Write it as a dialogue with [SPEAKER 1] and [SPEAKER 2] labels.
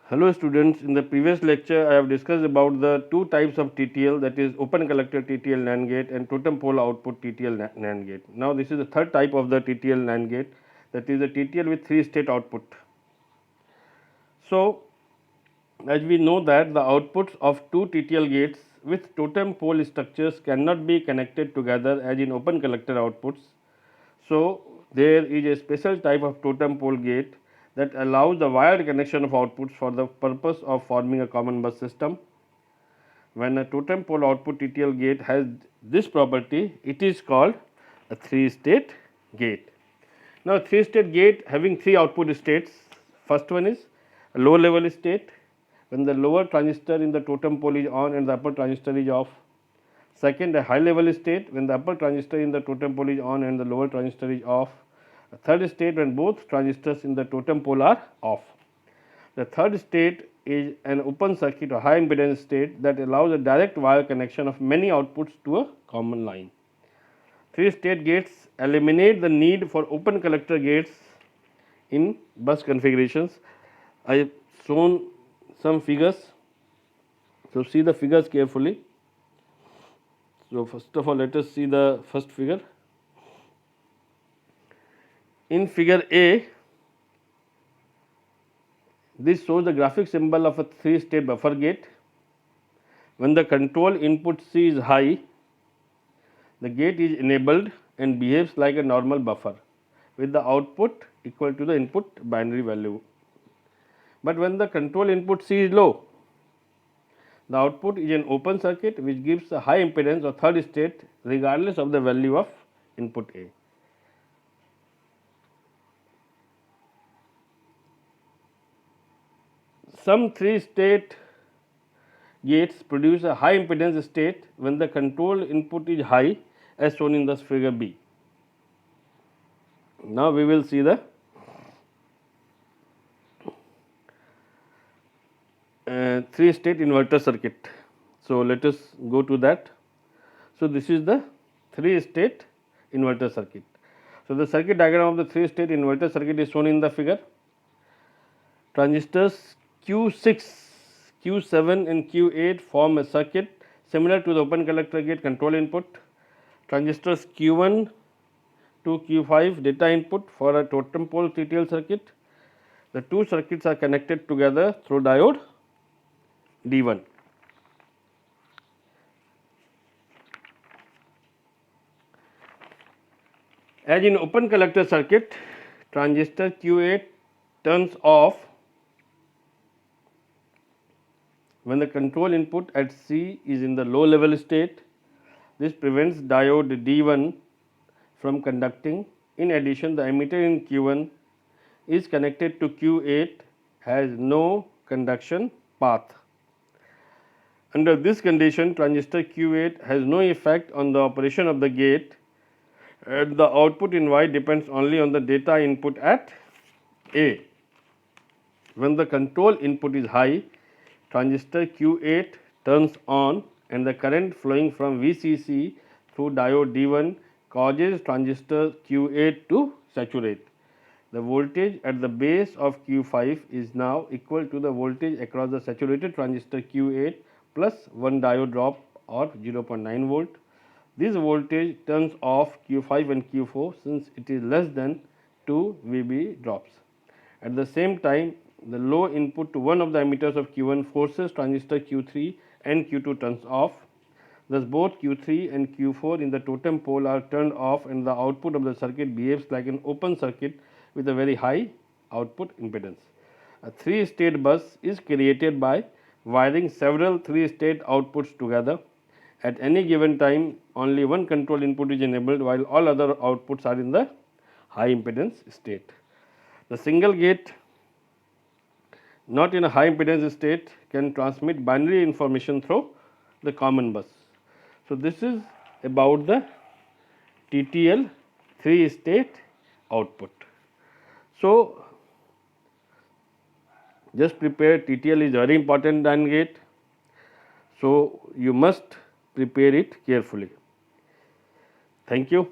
[SPEAKER 1] Hello students, in the previous lecture I have discussed about the two types of TTL, that is open collector TTL NAND gate and totem pole output TTL NAND gate. Now this is the third type of the TTL NAND gate, that is the TTL with 3-state output. So as we know that the outputs of two TTL gates with totem pole structures cannot be connected together as in open collector outputs. So there is a special type of totem pole gate that allows the wired connection of outputs for the purpose of forming a common bus system. When a totem pole output TTL gate has this property, it is called a 3-state gate. Now, 3-state gate having 3 output states. First one is a low level state, when the lower transistor in the totem pole is on and the upper transistor is off. Second, a high level state, when the upper transistor in the totem pole is on and the lower transistor is off. A third state, when both transistors in the totem pole are off. The third state is an open circuit or high impedance state that allows a direct wire connection of many outputs to a common line. 3-state gates eliminate the need for open collector gates in bus configurations. I have shown some figures. So, see the figures carefully. So, first of all, let us see the first figure. In figure A, this shows the graphic symbol of a 3-state buffer gate. When the control input C is high, the gate is enabled and behaves like a normal buffer with the output equal to the input binary value. But when the control input C is low, the output is an open circuit which gives a high impedance or third state regardless of the value of input A. Some 3-state gates produce a high impedance state when the control input is high, as shown in the figure B. Now we will see the 3-state inverter circuit. So let us go to that. So this is the 3-state inverter circuit. So the circuit diagram of the 3-state inverter circuit is shown in the figure. Transistors Q6, Q7 and Q8 form a circuit similar to the open collector gate control input. Transistors Q1 to Q5 data input for a totem pole TTL circuit. The two circuits are connected together through diode D1. As in open collector circuit, transistor Q8 turns off when the control input at C is in the low level state. This prevents diode D1 from conducting. In addition, the emitter in Q1 is connected to Q8, has no conduction path. Under this condition, transistor Q8 has no effect on the operation of the gate, and the output in Y depends only on the data input at A. When the control input is high, transistor Q8 turns on and the current flowing from VCC through diode D1 causes transistor Q8 to saturate. The voltage at the base of Q5 is now equal to the voltage across the saturated transistor Q8 plus 1 diode drop or 0.9 volt. This voltage turns off Q5 and Q4 since it is less than 2 VB drops. At the same time, the low input to one of the emitters of Q1 forces transistor Q3 and Q2 turns off. Thus, both Q3 and Q4 in the totem pole are turned off and the output of the circuit behaves like an open circuit with a very high output impedance. A 3-state bus is created by wiring several 3-state outputs together. At any given time, only one control input is enabled while all other outputs are in the high impedance state. The single gate not in a high impedance state can transmit binary information through the common bus. So this is about the TTL 3-state output. So just prepare, TTL is very important NAND gate. So you must prepare it carefully. Thank you.